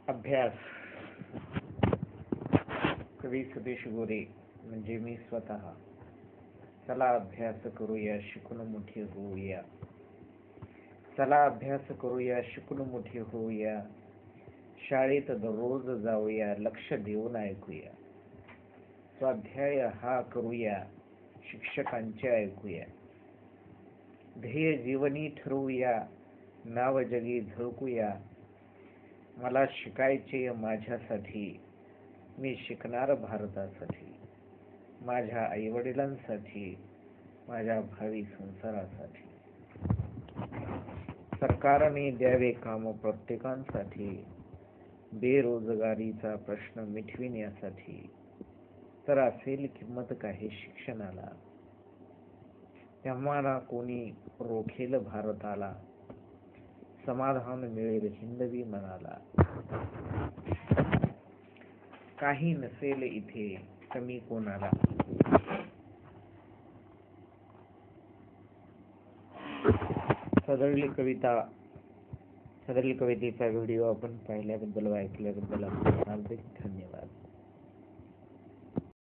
अभ्यास. कवी सतीश गोरे म्हणजे मी स्वतः. चला अभ्यास करूया, शिकून मोठे होऊया. चला अभ्यास करूया, शिकून मोठे होऊया. शाळेत दररोज जाऊया, लक्ष देऊन ऐकूया. स्वाध्याय हा करूया, शिक्षकांचे ऐकूया. ध्येय जीवनी ठरवूया, नाव जगी झळकूया. मला शिकायचे माझ्यासाठी, मी शिकणार भारतासाठी, माझ्या आईवडिलांसाठी, माझ्या भावी संसारासाठी. सरकारने द्यावे काम प्रत्येकांसाठी, बेरोजगारीचा प्रश्न मिटविण्यासाठी. तर असेल किंमत काही शिक्षणाला, तेव्हा ना कोणी रोखेल भारताला. समाधान मिळेल हिंदवी मनाला. काही नसेल इथे कमी कोणाला. सदरली कवितेचा व्हिडिओ आपण पाहिल्याबद्दल व ऐकल्याबद्दल आपले हार्दिक धन्यवाद.